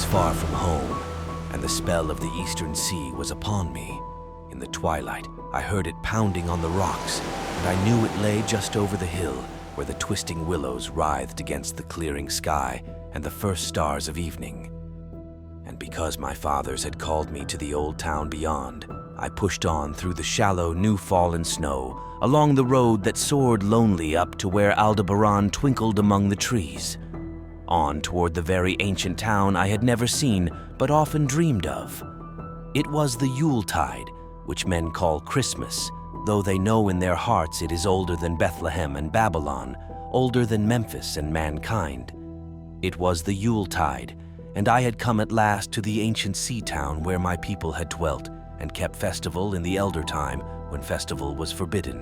was far from home, and the spell of the eastern sea was upon me. In the twilight, I heard it pounding on the rocks, and I knew it lay just over the hill where the twisting willows writhed against the clearing sky and the first stars of evening. And because my fathers had called me to the old town beyond, I pushed on through the shallow, new-fallen snow, along the road that soared lonely up to where Aldebaran twinkled among the trees. On toward the very ancient town I had never seen, but often dreamed of. It was the Yuletide, which men call Christmas, though they know in their hearts it is older than Bethlehem and Babylon, older than Memphis and mankind. It was the Yuletide, and I had come at last to the ancient sea town where my people had dwelt and kept festival in the elder time when festival was forbidden,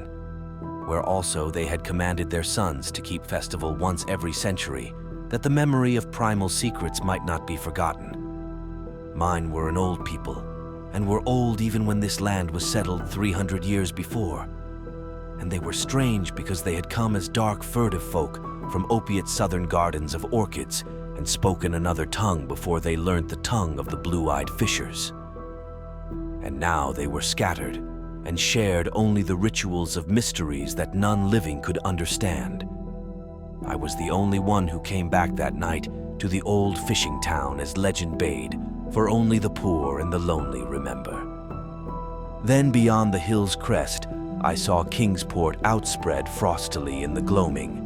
where also they had commanded their sons to keep festival once every century, that the memory of primal secrets might not be forgotten. Mine were an old people, and were old even when this land was settled 300 years before. And they were strange because they had come as dark furtive folk from opiate southern gardens of orchids and spoken another tongue before they learnt the tongue of the blue-eyed fishers. And now they were scattered and shared only the rituals of mysteries that none living could understand. I was the only one who came back that night to the old fishing town as legend bade, for only the poor and the lonely remember. Then beyond the hill's crest, I saw Kingsport outspread frostily in the gloaming.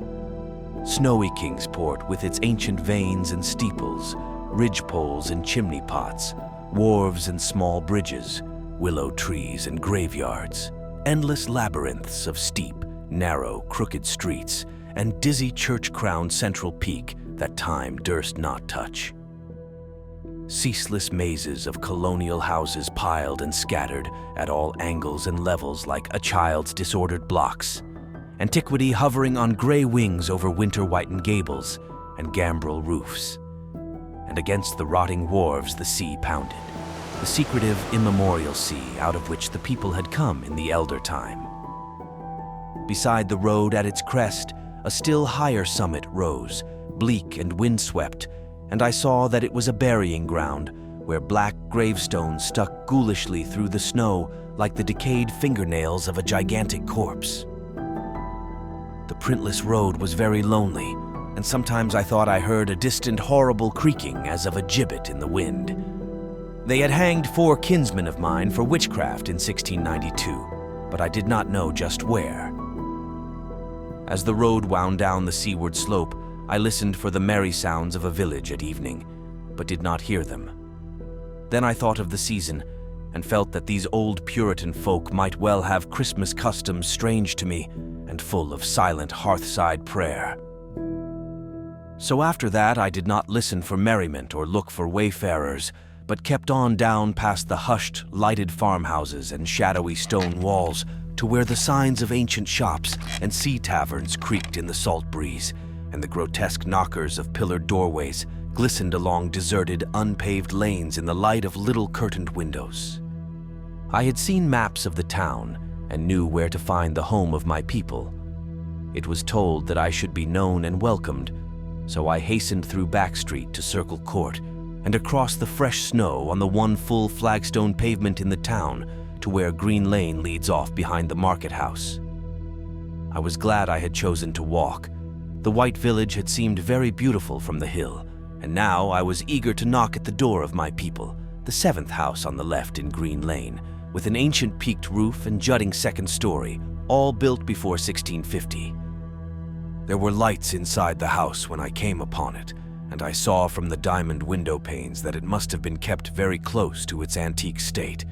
Snowy Kingsport with its ancient vanes and steeples, ridgepoles and chimney pots, wharves and small bridges, willow trees and graveyards, endless labyrinths of steep, narrow, crooked streets, and dizzy church-crowned central peak that time durst not touch. Ceaseless mazes of colonial houses piled and scattered at all angles and levels like a child's disordered blocks. Antiquity hovering on gray wings over winter-whitened gables and gambrel roofs. And against the rotting wharves the sea pounded, the secretive, immemorial sea out of which the people had come in the elder time. Beside the road at its crest, a still higher summit rose, bleak and windswept, and I saw that it was a burying ground where black gravestones stuck ghoulishly through the snow like the decayed fingernails of a gigantic corpse. The printless road was very lonely, and sometimes I thought I heard a distant horrible creaking as of a gibbet in the wind. They had hanged 4 kinsmen of mine for witchcraft in 1692, but I did not know just where. As the road wound down the seaward slope, I listened for the merry sounds of a village at evening, but did not hear them. Then I thought of the season, and felt that these old Puritan folk might well have Christmas customs strange to me and full of silent hearthside prayer. So after that I did not listen for merriment or look for wayfarers, but kept on down past the hushed, lighted farmhouses and shadowy stone walls to where the signs of ancient shops and sea taverns creaked in the salt breeze, and the grotesque knockers of pillared doorways glistened along deserted, unpaved lanes in the light of little curtained windows. I had seen maps of the town and knew where to find the home of my people. It was told that I should be known and welcomed, so I hastened through Back Street to Circle Court and across the fresh snow on the one full flagstone pavement in the town to where Green Lane leads off behind the market house. I was glad I had chosen to walk. The white village had seemed very beautiful from the hill, and now I was eager to knock at the door of my people, the 7th house on the left in Green Lane, with an ancient peaked roof and jutting second story, all built before 1650. There were lights inside the house when I came upon it, and I saw from the diamond window panes that it must have been kept very close to its antique state.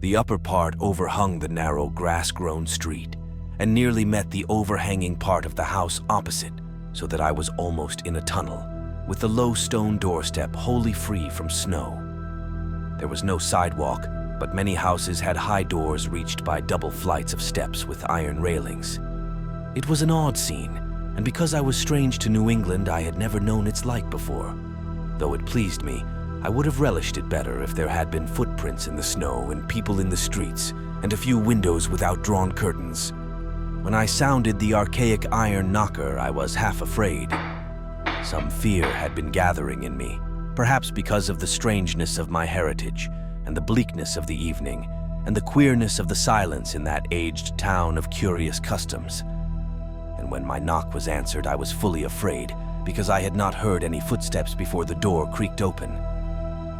The upper part overhung the narrow grass-grown street, and nearly met the overhanging part of the house opposite, so that I was almost in a tunnel, with the low stone doorstep wholly free from snow. There was no sidewalk, but many houses had high doors reached by double flights of steps with iron railings. It was an odd scene, and because I was strange to New England, I had never known its like before. Though it pleased me, I would have relished it better if there had been footprints in the snow and people in the streets, and a few windows without drawn curtains. When I sounded the archaic iron knocker, I was half afraid. Some fear had been gathering in me, perhaps because of the strangeness of my heritage and the bleakness of the evening and the queerness of the silence in that aged town of curious customs. And when my knock was answered, I was fully afraid because I had not heard any footsteps before the door creaked open.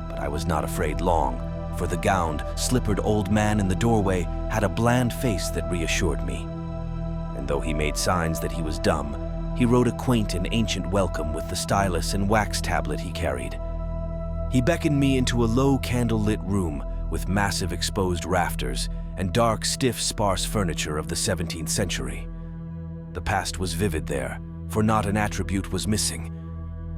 But I was not afraid long, for the gowned, slippered old man in the doorway had a bland face that reassured me. And though he made signs that he was dumb, he wrote a quaint and ancient welcome with the stylus and wax tablet he carried. He beckoned me into a low candle-lit room with massive exposed rafters and dark, stiff, sparse furniture of the 17th century. The past was vivid there, for not an attribute was missing.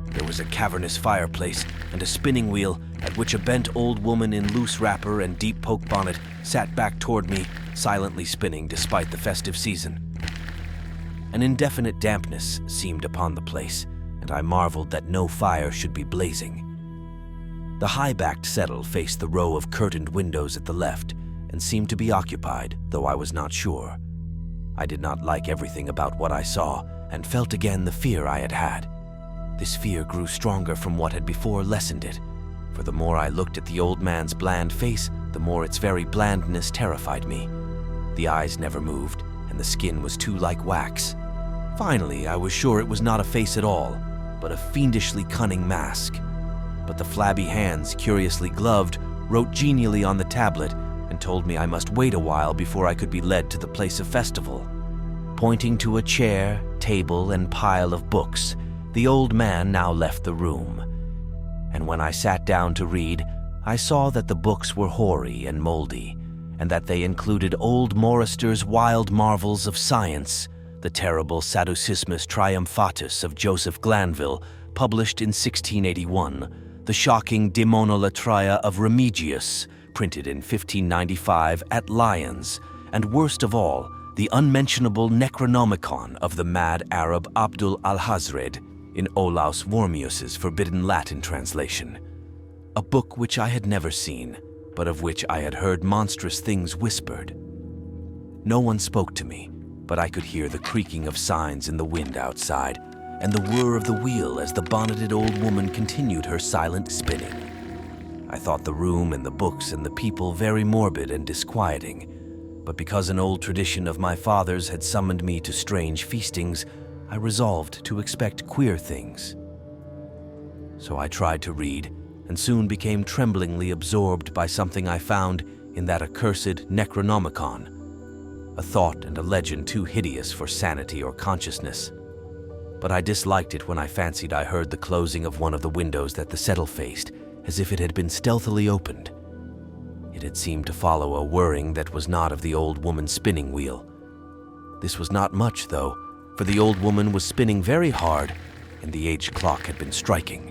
There was a cavernous fireplace and a spinning wheel at which a bent old woman in loose wrapper and deep poke bonnet sat back toward me, silently spinning despite the festive season. An indefinite dampness seemed upon the place, and I marveled that no fire should be blazing. The high-backed settle faced the row of curtained windows at the left and seemed to be occupied, though I was not sure. I did not like everything about what I saw and felt again the fear I had had. This fear grew stronger from what had before lessened it, for the more I looked at the old man's bland face, the more its very blandness terrified me. The eyes never moved, and the skin was too like wax. Finally, I was sure it was not a face at all, but a fiendishly cunning mask. But the flabby hands, curiously gloved, wrote genially on the tablet and told me I must wait a while before I could be led to the place of festival. Pointing to a chair, table, and pile of books, the old man now left the room. And when I sat down to read, I saw that the books were hoary and moldy, and that they included old Morister's wild marvels of science, the terrible Sadducismus Triumphatus of Joseph Glanville, published in 1681, the shocking De Monolatria of Remigius, printed in 1595 at Lyons, and worst of all, the unmentionable Necronomicon of the mad Arab Abdul al-Hazred in Olaus Wormius's forbidden Latin translation. A book which I had never seen, but of which I had heard monstrous things whispered. No one spoke to me, but I could hear the creaking of signs in the wind outside, and the whir of the wheel as the bonneted old woman continued her silent spinning. I thought the room and the books and the people very morbid and disquieting, but because an old tradition of my father's had summoned me to strange feastings, I resolved to expect queer things. So I tried to read, and soon became tremblingly absorbed by something I found in that accursed Necronomicon, a thought and a legend too hideous for sanity or consciousness. But I disliked it when I fancied I heard the closing of one of the windows that the settle faced, as if it had been stealthily opened. It had seemed to follow a whirring that was not of the old woman's spinning wheel. This was not much, though, for the old woman was spinning very hard, and the age clock had been striking.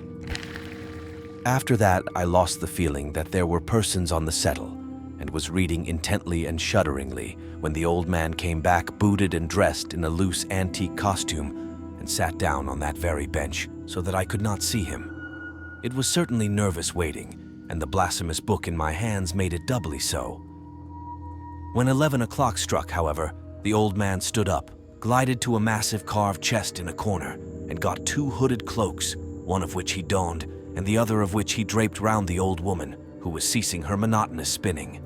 After that, I lost the feeling that there were persons on the settle, and was reading intently and shudderingly when the old man came back booted and dressed in a loose antique costume and sat down on that very bench so that I could not see him. It was certainly nervous waiting, and the blasphemous book in my hands made it doubly so. When 11 o'clock struck, however, the old man stood up, glided to a massive carved chest in a corner, and got 2 hooded cloaks, one of which he donned, and the other of which he draped round the old woman, who was ceasing her monotonous spinning.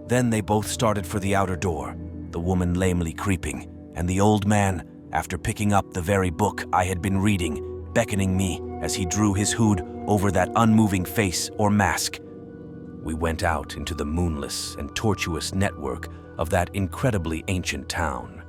Then they both started for the outer door, the woman lamely creeping, and the old man, after picking up the very book I had been reading, beckoning me as he drew his hood over that unmoving face or mask. We went out into the moonless and tortuous network of that incredibly ancient town.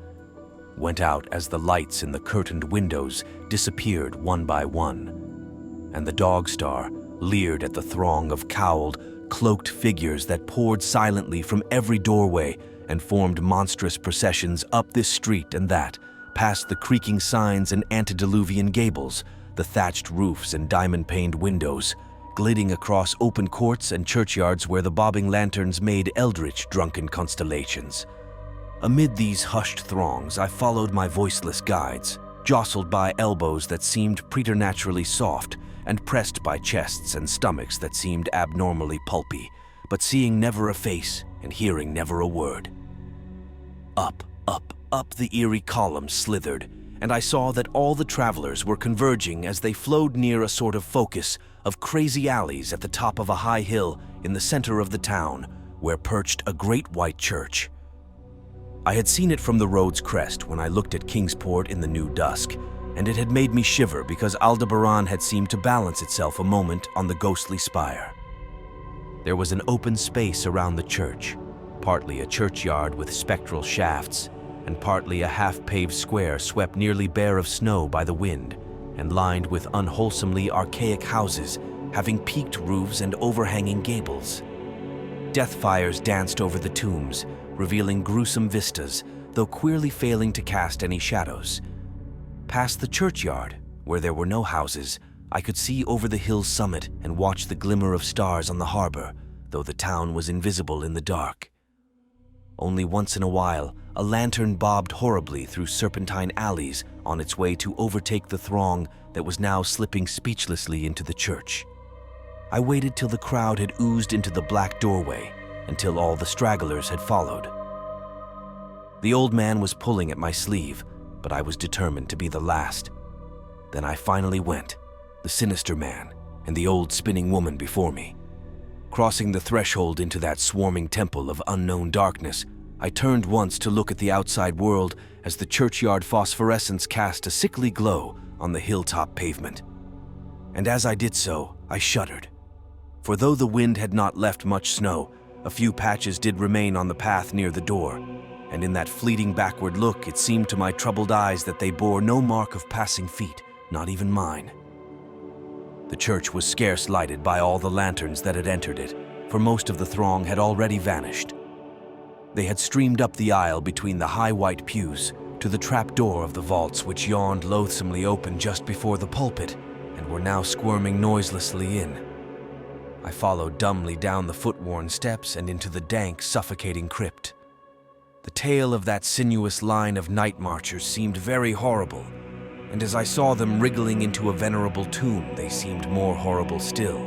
Went out as the lights in the curtained windows disappeared one by one, and the dog star leered at the throng of cowled, cloaked figures that poured silently from every doorway and formed monstrous processions up this street and that, past the creaking signs and antediluvian gables, the thatched roofs and diamond-paned windows, gliding across open courts and churchyards where the bobbing lanterns made eldritch drunken constellations. Amid these hushed throngs, I followed my voiceless guides, jostled by elbows that seemed preternaturally soft, and pressed by chests and stomachs that seemed abnormally pulpy, but seeing never a face and hearing never a word. Up, up, up the eerie columns slithered, and I saw that all the travelers were converging as they flowed near a sort of focus of crazy alleys at the top of a high hill in the center of the town, where perched a great white church. I had seen it from the road's crest when I looked at Kingsport in the new dusk, and it had made me shiver because Aldebaran had seemed to balance itself a moment on the ghostly spire. There was an open space around the church, partly a churchyard with spectral shafts, and partly a half-paved square swept nearly bare of snow by the wind, and lined with unwholesomely archaic houses having peaked roofs and overhanging gables. Death fires danced over the tombs, revealing gruesome vistas, though queerly failing to cast any shadows. Past the churchyard, where there were no houses, I could see over the hill's summit and watch the glimmer of stars on the harbor, though the town was invisible in the dark. Only once in a while, a lantern bobbed horribly through serpentine alleys on its way to overtake the throng that was now slipping speechlessly into the church. I waited till the crowd had oozed into the black doorway, until all the stragglers had followed. The old man was pulling at my sleeve, but I was determined to be the last. Then I finally went, the sinister man and the old spinning woman before me. Crossing the threshold into that swarming temple of unknown darkness, I turned once to look at the outside world as the churchyard phosphorescence cast a sickly glow on the hilltop pavement. And as I did so, I shuddered. For though the wind had not left much snow, a few patches did remain on the path near the door, and in that fleeting backward look it seemed to my troubled eyes that they bore no mark of passing feet, not even mine. The church was scarce lighted by all the lanterns that had entered it, for most of the throng had already vanished. They had streamed up the aisle between the high white pews to the trap door of the vaults which yawned loathsomely open just before the pulpit, and were now squirming noiselessly in. I followed dumbly down the foot-worn steps and into the dank, suffocating crypt. The tale of that sinuous line of night marchers seemed very horrible, and as I saw them wriggling into a venerable tomb, they seemed more horrible still.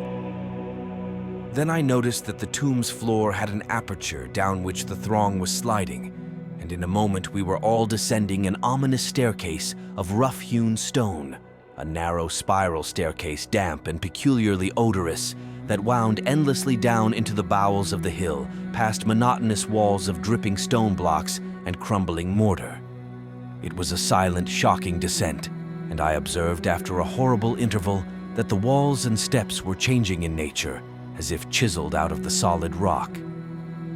Then I noticed that the tomb's floor had an aperture down which the throng was sliding, and in a moment we were all descending an ominous staircase of rough-hewn stone, a narrow spiral staircase damp and peculiarly odorous, that wound endlessly down into the bowels of the hill, past monotonous walls of dripping stone blocks and crumbling mortar. It was a silent, shocking descent, and I observed after a horrible interval that the walls and steps were changing in nature, as if chiseled out of the solid rock.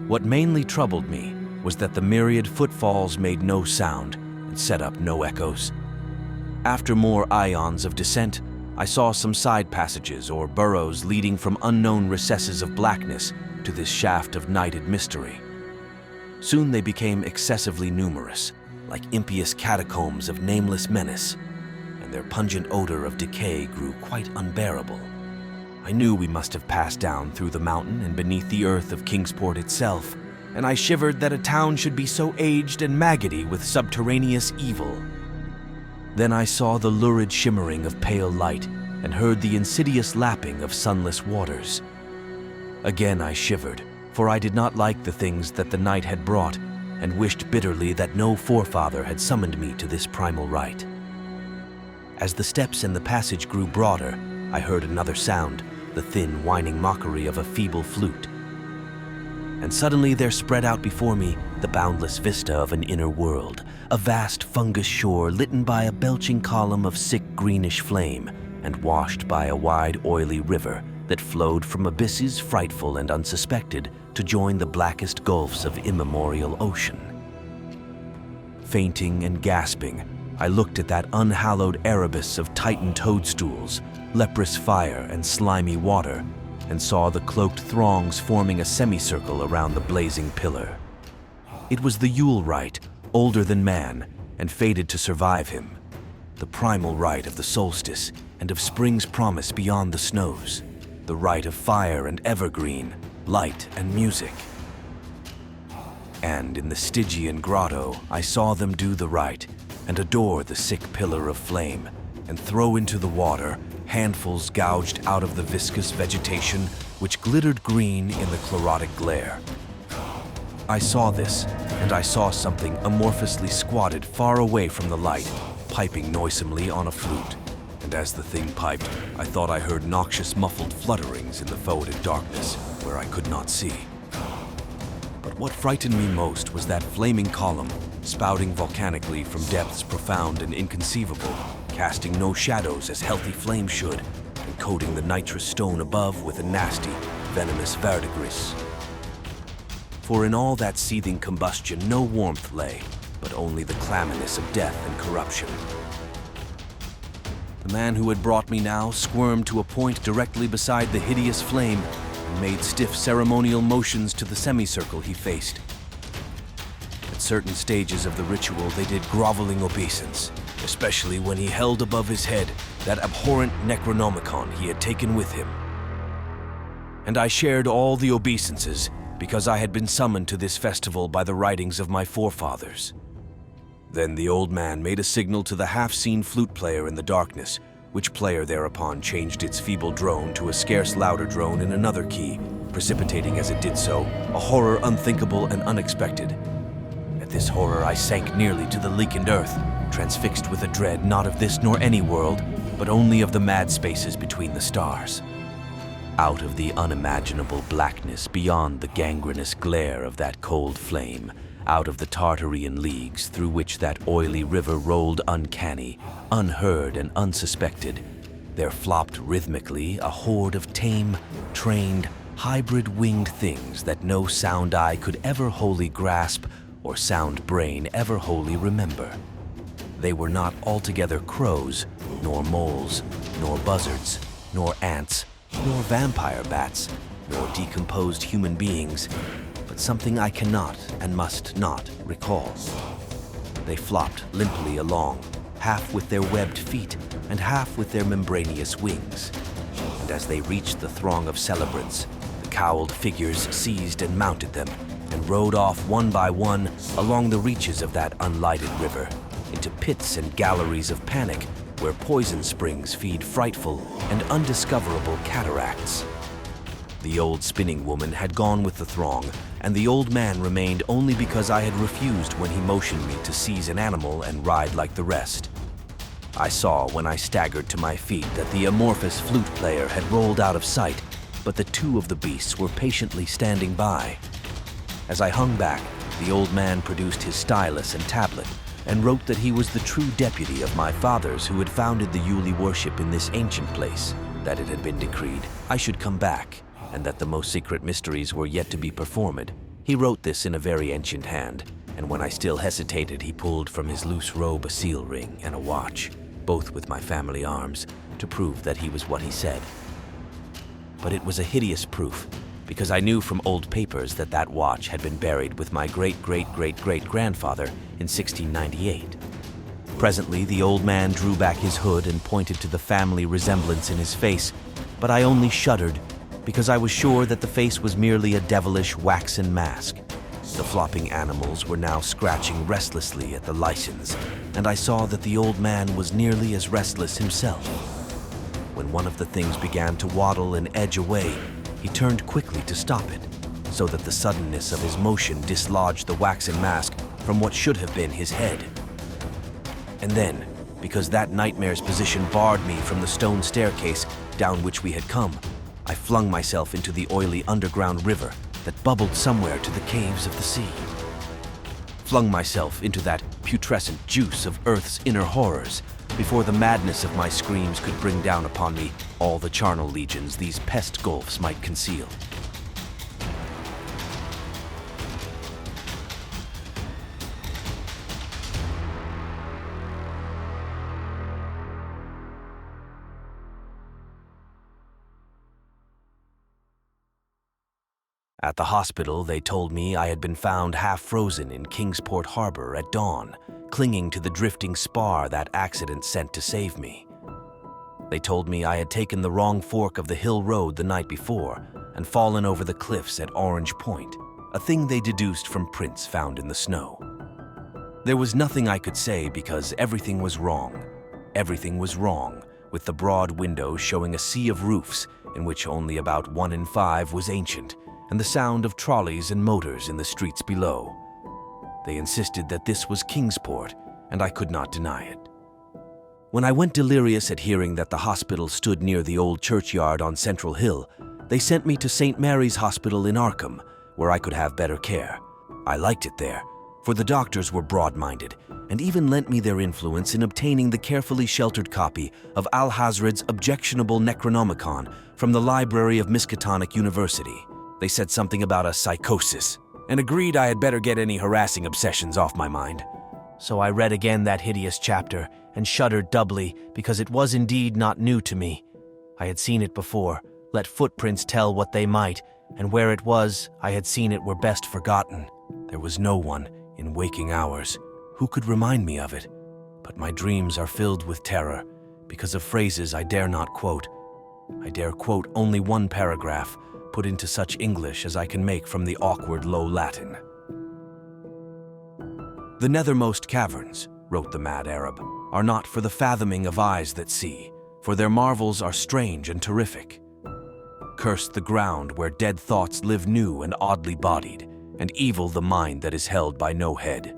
What mainly troubled me was that the myriad footfalls made no sound and set up no echoes. After more ions of descent, I saw some side passages or burrows leading from unknown recesses of blackness to this shaft of nighted mystery. Soon they became excessively numerous, like impious catacombs of nameless menace, and their pungent odor of decay grew quite unbearable. I knew we must have passed down through the mountain and beneath the earth of Kingsport itself, and I shivered that a town should be so aged and maggoty with subterraneous evil. Then I saw the lurid shimmering of pale light and heard the insidious lapping of sunless waters. Again I shivered, for I did not like the things that the night had brought, and wished bitterly that no forefather had summoned me to this primal rite. As the steps and the passage grew broader, I heard another sound, the thin, whining mockery of a feeble flute. And suddenly there spread out before me the boundless vista of an inner world, a vast fungus shore litten by a belching column of sick greenish flame, and washed by a wide oily river that flowed from abysses frightful and unsuspected to join the blackest gulfs of immemorial ocean. Fainting and gasping, I looked at that unhallowed Erebus of Titan toadstools, leprous fire and slimy water, and saw the cloaked throngs forming a semicircle around the blazing pillar. It was the Yule rite, older than man, and fated to survive him, the primal rite of the solstice and of spring's promise beyond the snows, the rite of fire and evergreen, light and music. And in the Stygian grotto, I saw them do the rite and adore the sick pillar of flame, and throw into the water handfuls gouged out of the viscous vegetation which glittered green in the chlorotic glare. I saw this, and I saw something amorphously squatted far away from the light, piping noisomely on a flute, and and as the thing piped, I thought I heard noxious muffled flutterings in the foetid darkness where I could not see. But what frightened me most was that flaming column, spouting volcanically from depths profound and inconceivable, casting no shadows as healthy flame should, and coating the nitrous stone above with a nasty, venomous verdigris. For in all that seething combustion no warmth lay, but only the clamminess of death and corruption. The man who had brought me now squirmed to a point directly beside the hideous flame and made stiff ceremonial motions to the semicircle he faced. At certain stages of the ritual they did groveling obeisance, especially when he held above his head that abhorrent Necronomicon he had taken with him. And I shared all the obeisances because I had been summoned to this festival by the writings of my forefathers. Then the old man made a signal to the half-seen flute player in the darkness, which player thereupon changed its feeble drone to a scarce louder drone in another key, precipitating as it did so a horror unthinkable and unexpected. At this horror I sank nearly to the leakened earth, transfixed with a dread not of this nor any world, but only of the mad spaces between the stars. Out of the unimaginable blackness beyond the gangrenous glare of that cold flame, out of the Tartarian leagues through which that oily river rolled uncanny, unheard and unsuspected, there flopped rhythmically a horde of tame, trained, hybrid winged things that no sound eye could ever wholly grasp or sound brain ever wholly remember. They were not altogether crows, nor moles, nor buzzards, nor ants, nor vampire bats, nor decomposed human beings, but something I cannot and must not recall. They flopped limply along, half with their webbed feet and half with their membranous wings. And as they reached the throng of celebrants, the cowled figures seized and mounted them and rode off one by one along the reaches of that unlighted river, into pits and galleries of panic where poison springs feed frightful and undiscoverable cataracts. The old spinning woman had gone with the throng, and the old man remained only because I had refused when he motioned me to seize an animal and ride like the rest. I saw when I staggered to my feet that the amorphous flute player had rolled out of sight, but the two of the beasts were patiently standing by. As I hung back, the old man produced his stylus and tablet and wrote that he was the true deputy of my fathers who had founded the Yuli worship in this ancient place, that it had been decreed I should come back, and that the most secret mysteries were yet to be performed. He wrote this in a very ancient hand, and when I still hesitated, he pulled from his loose robe a seal ring and a watch, both with my family arms, to prove that he was what he said. But it was a hideous proof, because I knew from old papers that that watch had been buried with my great-great-great-great-grandfather in 1698. Presently, the old man drew back his hood and pointed to the family resemblance in his face, but I only shuddered, because I was sure that the face was merely a devilish waxen mask. The flopping animals were now scratching restlessly at the lichens, and I saw that the old man was nearly as restless himself. When one of the things began to waddle and edge away, he turned quickly to stop it, so that the suddenness of his motion dislodged the waxen mask from what should have been his head. And then, because that nightmare's position barred me from the stone staircase down which we had come, I flung myself into the oily underground river that bubbled somewhere to the caves of the sea. Flung myself into that putrescent juice of Earth's inner horrors before the madness of my screams could bring down upon me all the charnel legions these pest gulfs might conceal. At the hospital, they told me I had been found half frozen in Kingsport harbor at dawn, clinging to the drifting spar that accident sent to save me. They told me I had taken the wrong fork of the hill road the night before and fallen over the cliffs at Orange Point, a thing they deduced from prints found in the snow. There was nothing I could say because everything was wrong. Everything was wrong, with the broad windows showing a sea of roofs in which only about 1 in 5 was ancient, and the sound of trolleys and motors in the streets below. They insisted that this was Kingsport, and I could not deny it. When I went delirious at hearing that the hospital stood near the old churchyard on Central Hill, they sent me to St. Mary's Hospital in Arkham, where I could have better care. I liked it there, for the doctors were broad-minded and even lent me their influence in obtaining the carefully sheltered copy of Alhazred's objectionable Necronomicon from the library of Miskatonic University. They said something about a psychosis and agreed I had better get any harassing obsessions off my mind. So I read again that hideous chapter and shuddered doubly because it was indeed not new to me. I had seen it before, let footprints tell what they might, and where it was, I had seen it were best forgotten. There was no one, in waking hours, who could remind me of it, but my dreams are filled with terror because of phrases I dare not quote. I dare quote only one paragraph, put into such English as I can make from the awkward Low Latin. "The nethermost caverns," wrote the mad Arab, "are not for the fathoming of eyes that see, for their marvels are strange and terrific. Cursed the ground where dead thoughts live new and oddly bodied, and evil the mind that is held by no head.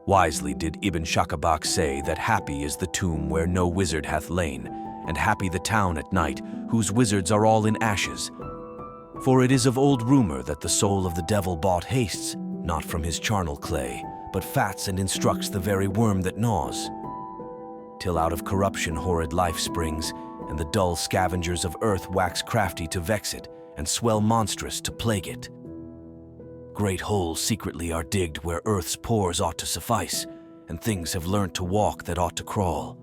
Wisely did Ibn Shakabak say that happy is the tomb where no wizard hath lain, and happy the town at night whose wizards are all in ashes. For it is of old rumor that the soul of the devil bought hastes, not from his charnel clay, but fats and instructs the very worm that gnaws. Till out of corruption horrid life springs, and the dull scavengers of earth wax crafty to vex it, and swell monstrous to plague it. Great holes secretly are digged where earth's pores ought to suffice, and things have learnt to walk that ought to crawl.